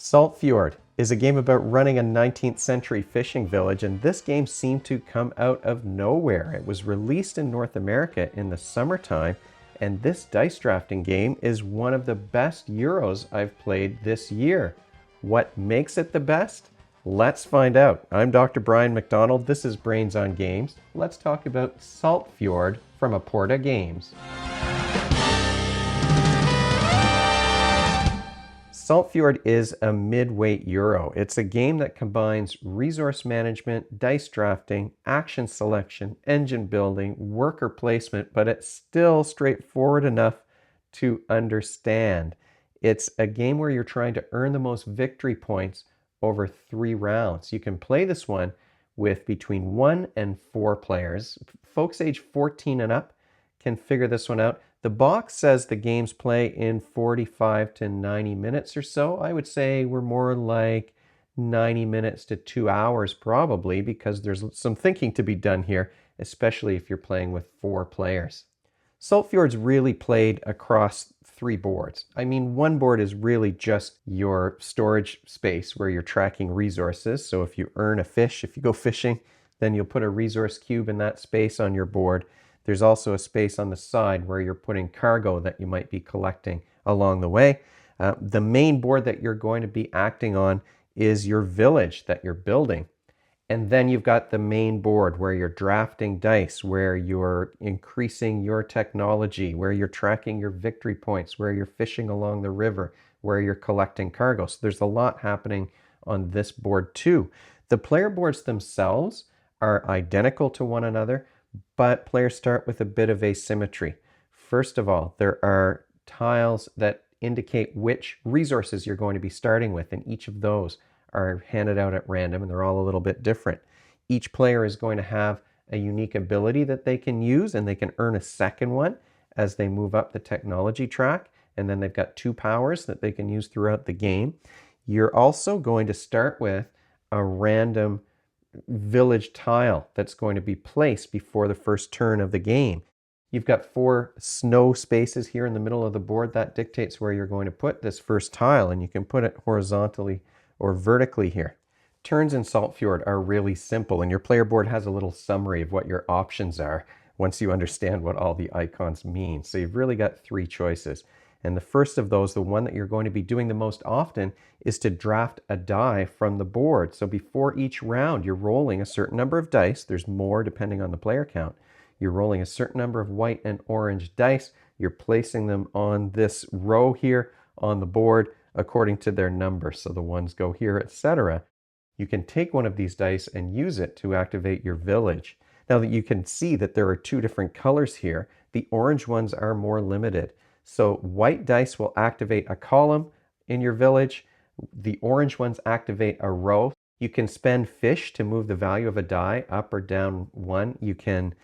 Saltfjord is a game about running a 19th century fishing village, and this game seemed to come out of nowhere. It was released in North America in the summertime, and this dice drafting game is one of the best Euros I've played this year. What makes it the best? Let's find out. I'm Dr. Brian McDonald. This is Brains on Games. Let's talk about Saltfjord from Aporta Games. Saltfjord is a mid-weight Euro. It's a game that combines resource management, dice drafting, action selection, engine building, worker placement, but it's still straightforward enough to understand. It's a game where you're trying to earn the most victory points over 3 rounds. You can play this one with between 1 and 4 players. Folks age 14 and up can figure this one out. The box says the games play in 45 to 90 minutes or so. I would say we're more like 90 minutes to 2 hours probably, because there's some thinking to be done here, especially if you're playing with 4 players. Saltfjord's really played across 3 boards. I mean, one board is really just your storage space where you're tracking resources. So if you earn a fish, if you go fishing, then you'll put a resource cube in that space on your board. There's also a space on the side where you're putting cargo that you might be collecting along the way. The main board that you're going to be acting on is your village that you're building. And then you've got the main board where you're drafting dice, where you're increasing your technology, where you're tracking your victory points, where you're fishing along the river, where you're collecting cargo. So there's a lot happening on this board too. The player boards themselves are identical to one another, but players start with a bit of asymmetry. First of all, there are tiles that indicate which resources you're going to be starting with, and each of those are handed out at random, and they're all a little bit different. Each player is going to have a unique ability that they can use, and they can earn a second one as they move up the technology track, and then they've got 2 powers that they can use throughout the game. You're also going to start with a random village tile that's going to be placed before the first turn of the game. You've got 4 snow spaces here in the middle of the board. That dictates where you're going to put this first tile, and you can put it horizontally or vertically here. Turns in Saltfjord are really simple, and your player board has a little summary of what your options are once you understand what all the icons mean. So you've really got 3 choices. And the first of those, the one that you're going to be doing the most often, is to draft a die from the board. So before each round, you're rolling a certain number of dice. There's more depending on the player count. You're rolling a certain number of white and orange dice. You're placing them on this row here on the board according to their number. So the ones go here, etc. You can take one of these dice and use it to activate your village. Now that you can see that there are 2 different colors here, the orange ones are more limited. So white dice will activate a column in your village. The orange ones activate a row. You can spend fish to move the value of a die up or down 1. You can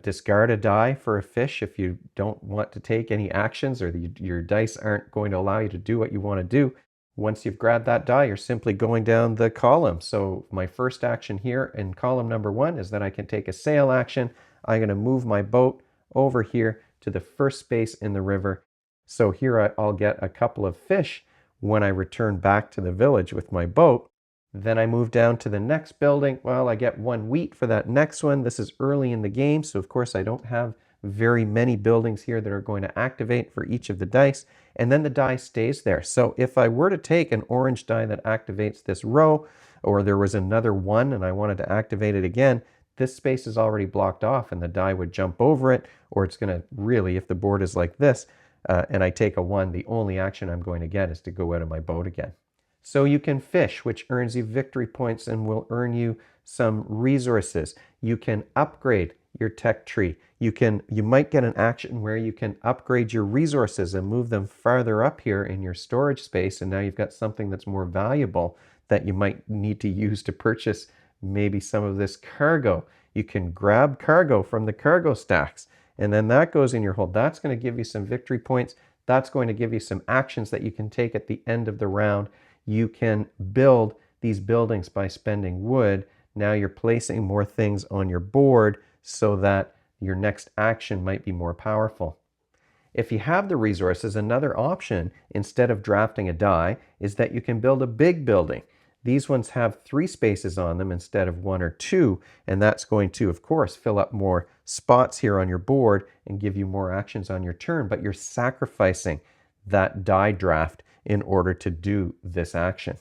discard a die for a fish if you don't want to take any actions, or your dice aren't going to allow you to do what you want to do. Once you've grabbed that die, you're simply going down the column. So my first action here in column number 1 is that I can take a sail action. I'm going to move my boat over here to the first space in the river. So here I'll get a couple of fish when I return back to the village with my boat. Then I move down to the next building. Well, I get 1 wheat for that next one. This is early in the game, so of course I don't have very many buildings here that are going to activate for each of the dice. And then the die stays there. So if I were to take an orange die that activates this row, or there was another 1 and I wanted to activate it again, this space is already blocked off and the die would jump over it, or it's going to really, if the board is like this, and I take a 1, the only action I'm going to get is to go out of my boat again. So you can fish, which earns you victory points and will earn you some resources. You can upgrade your tech tree. You might get an action where you can upgrade your resources and move them farther up here in your storage space, and now you've got something that's more valuable that you might need to use to purchase maybe some of this cargo. You can grab cargo from the cargo stacks, and then that goes in your hold. That's going to give you some victory points. That's going to give you some actions that you can take at the end of the round. You can build these buildings by spending wood. Now you're placing more things on your board so that your next action might be more powerful. If you have the resources, another option instead of drafting a die is that you can build a big building. These ones have 3 spaces on them instead of 1 or 2, and that's going to, of course, fill up more spots here on your board and give you more actions on your turn, but you're sacrificing that die draft in order to do this action.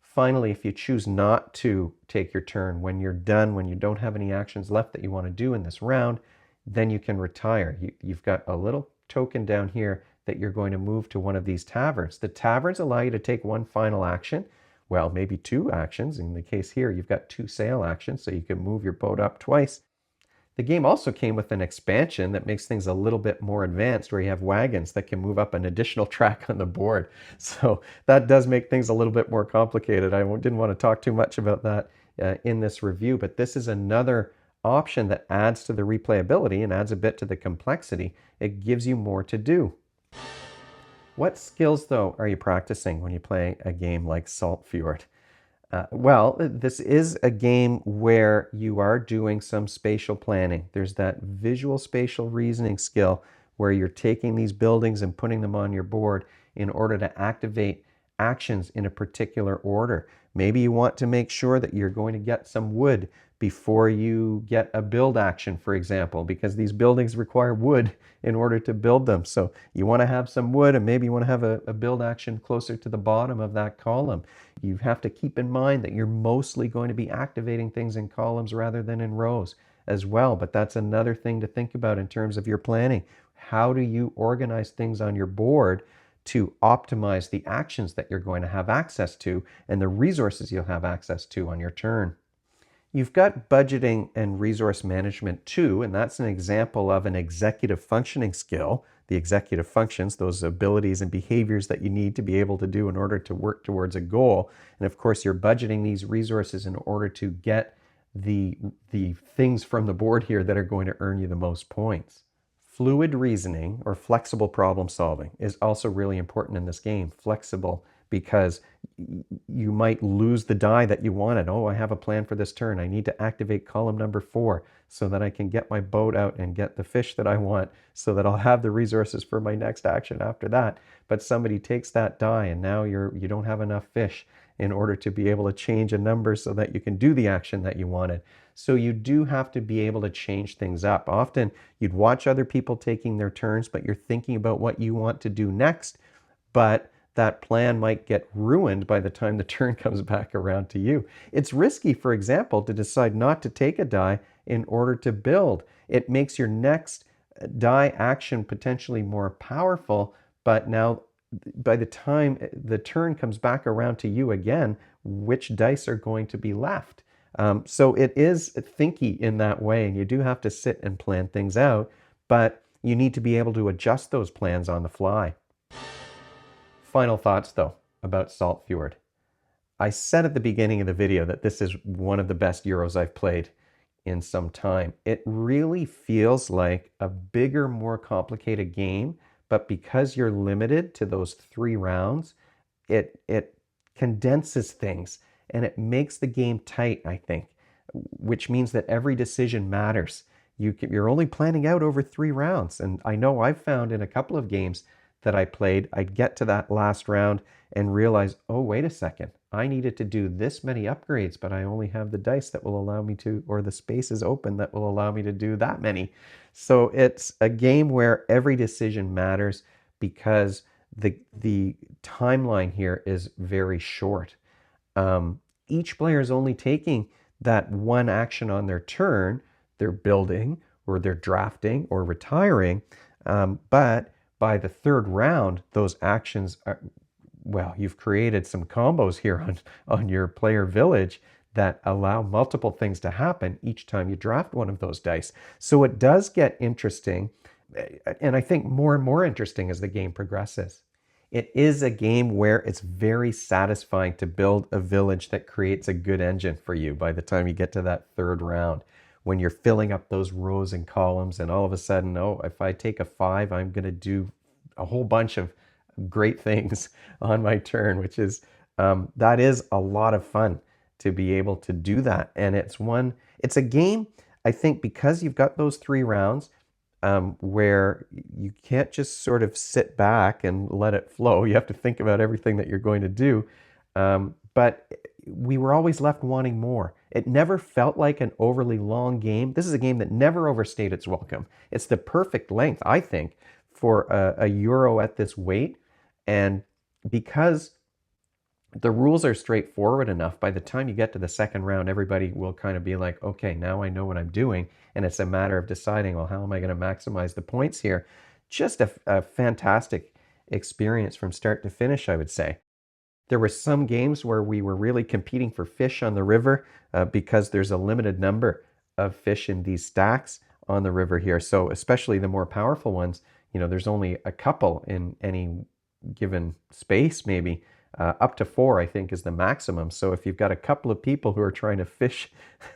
Finally, if you choose not to take your turn, when you're done, when you don't have any actions left that you want to do in this round, then you can retire. You've got a little token down here that you're going to move to one of these taverns. The taverns allow you to take one final action, well, maybe 2 actions. In the case here, you've got 2 sail actions, so you can move your boat up twice. The game also came with an expansion that makes things a little bit more advanced, where you have wagons that can move up an additional track on the board. So that does make things a little bit more complicated. I didn't want to talk too much about that in this review, but this is another option that adds to the replayability and adds a bit to the complexity. It gives you more to do. What skills, though, are you practicing when you play a game like Saltfjord? Well, this is a game where you are doing some spatial planning. There's that visual spatial reasoning skill where you're taking these buildings and putting them on your board in order to activate actions in a particular order. Maybe you want to make sure that you're going to get some wood before you get a build action, for example, because these buildings require wood in order to build them. So you want to have some wood, and maybe you want to have a build action closer to the bottom of that column. You have to keep in mind that you're mostly going to be activating things in columns rather than in rows as well. But that's another thing to think about in terms of your planning. How do you organize things on your board to optimize the actions that you're going to have access to and the resources you'll have access to on your turn? You've got budgeting and resource management too, and that's an example of an executive functioning skill. The executive functions, those abilities and behaviors that you need to be able to do in order to work towards a goal. And of course, you're budgeting these resources in order to get the things from the board here that are going to earn you the most points. Fluid reasoning or flexible problem solving is also really important in this game. Flexible because you might lose the die that you wanted. Oh, I have a plan for this turn. I need to activate column number 4 so that I can get my boat out and get the fish that I want so that I'll have the resources for my next action after that. But somebody takes that die and now you don't have enough fish in order to be able to change a number so that you can do the action that you wanted. So you do have to be able to change things up. Often you'd watch other people taking their turns, but you're thinking about what you want to do next, but that plan might get ruined by the time the turn comes back around to you. It's risky, for example, to decide not to take a die in order to build. It makes your next die action potentially more powerful, but now by the time the turn comes back around to you again, which dice are going to be left? So it is thinky in that way, and you do have to sit and plan things out, but you need to be able to adjust those plans on the fly. Final thoughts, though, about Saltfjord. I said at the beginning of the video that this is one of the best Euros I've played in some time. It really feels like a bigger, more complicated game, but because you're limited to those 3 rounds, it condenses things and it makes the game tight, I think, which means that every decision matters. You're only planning out over 3 rounds. And I know I've found in a couple of games that I played, I'd get to that last round and realize, oh, wait a second, I needed to do this many upgrades, but I only have the dice that will allow me to, or the space is open that will allow me to do that many. So it's a game where every decision matters because the timeline here is very short. Each player is only taking that one action on their turn. They're building, or they're drafting, or retiring, but by the 3rd round, those actions are, well, you've created some combos here on your player village that allow multiple things to happen each time you draft one of those dice. So it does get interesting, and I think more and more interesting as the game progresses. It is a game where it's very satisfying to build a village that creates a good engine for you by the time you get to that 3rd round, when you're filling up those rows and columns and all of a sudden, oh, if I take a 5, I'm going to do a whole bunch of great things on my turn, which is, that is a lot of fun to be able to do that. And it's a game, I think, because you've got those 3 rounds, where you can't just sort of sit back and let it flow. You have to think about everything that you're going to do. But we were always left wanting more. It never felt like an overly long game. This is a game that never overstayed its welcome. It's the perfect length, I think, for a Euro at this weight. And because the rules are straightforward enough, by the time you get to the second round, everybody will kind of be like, okay, now I know what I'm doing. And it's a matter of deciding, well, how am I going to maximize the points here? Just a fantastic experience from start to finish, I would say. There were some games where we were really competing for fish on the river because there's a limited number of fish in these stacks on the river here. So especially the more powerful ones, you know, there's only a couple in any given space, maybe. Up to 4, I think, is the maximum. So if you've got a couple of people who are trying to fish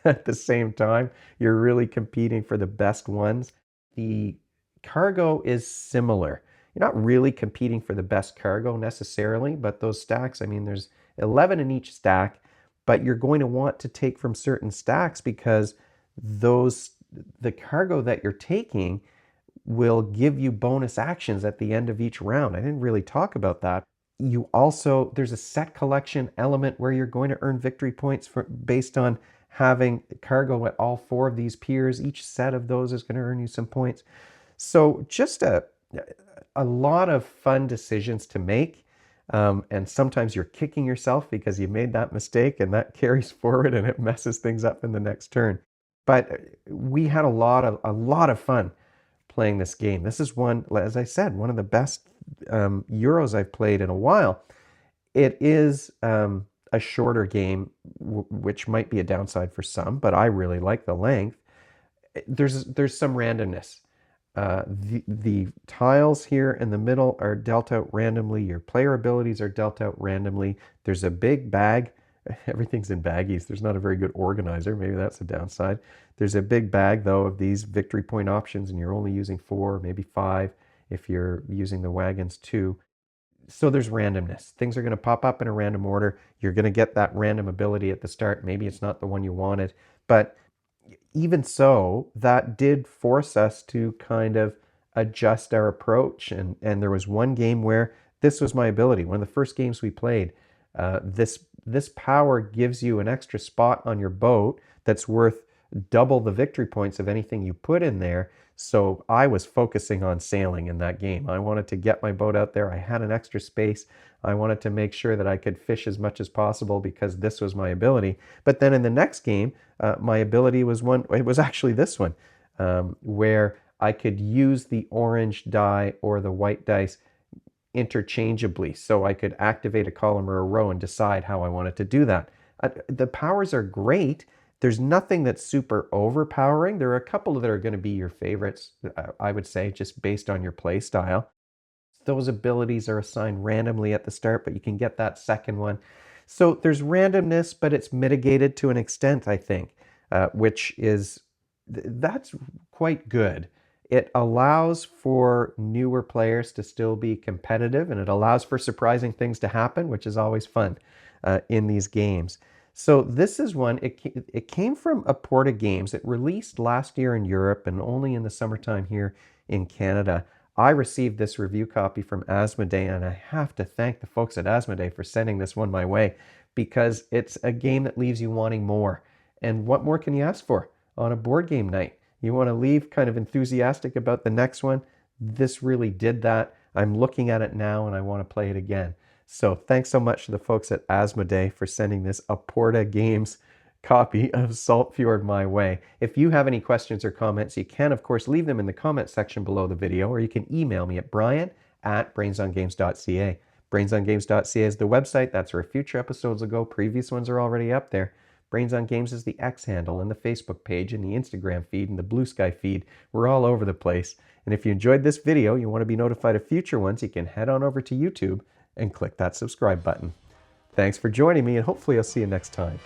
at the same time, you're really competing for the best ones. The cargo is similar. You're not really competing for the best cargo necessarily, but those stacks, I mean, there's 11 in each stack, but you're going to want to take from certain stacks because the cargo that you're taking will give you bonus actions at the end of each round. I didn't really talk about that. You also, there's a set collection element where you're going to earn victory points based on having cargo at all 4 of these piers. Each set of those is going to earn you some points. So just a lot of fun decisions to make. And sometimes you're kicking yourself because you made that mistake and that carries forward and it messes things up in the next turn. But we had a lot of fun playing this game. This is one, as I said, one of the best Euros I've played in a while. It is a shorter game, which might be a downside for some, but I really like the length. There's some randomness. The tiles here in the middle are dealt out randomly. Your player abilities are dealt out randomly. There's a big bag. Everything's in baggies. There's not a very good organizer. Maybe that's a downside. There's a big bag, though, of these victory point options, and you're only using 4, maybe 5 if you're using the wagons too. So there's randomness. Things are going to pop up in a random order. You're going to get that random ability at the start. Maybe it's not the one you wanted. But even so, that did force us to kind of adjust our approach. And there was one game where this was my ability. One of the first games we played, this power gives you an extra spot on your boat that's worth double the victory points of anything you put in there. So I was focusing on sailing in that game. I wanted to get my boat out there. I had an extra space. I wanted to make sure that I could fish as much as possible because this was my ability. But then in the next game, my ability was it was actually this one, where I could use the orange die or the white dice interchangeably. So I could activate a column or a row and decide how I wanted to do that. The powers are great. There's nothing that's super overpowering. There are a couple that are going to be your favorites, I would say, just based on your play style. Those abilities are assigned randomly at the start, but you can get that second one. So there's randomness, but it's mitigated to an extent, I think, which is, that's quite good. It allows for newer players to still be competitive, and it allows for surprising things to happen, which is always fun in these games. So this is one, it came from Aporta Games. It released last year in Europe and only in the summertime here in Canada. I received this review copy from Asmodee, and I have to thank the folks at Asmodee for sending this one my way because it's a game that leaves you wanting more. And what more can you ask for on a board game night? You want to leave kind of enthusiastic about the next one. This really did that. I'm looking at it now and I want to play it again. So thanks so much to the folks at Asmodee for sending this Aporta Games copy of Saltfjord my way. If you have any questions or comments, you can, of course, leave them in the comment section below the video, or you can email me at brian@brainsongames.ca. Brainsongames.ca is the website. That's where future episodes will go. Previous ones are already up there. Brains on Games is the X handle and the Facebook page and the Instagram feed and the Blue Sky feed. We're all over the place. And if you enjoyed this video, you want to be notified of future ones, you can head on over to YouTube and click that subscribe button. Thanks for joining me, and hopefully I'll see you next time.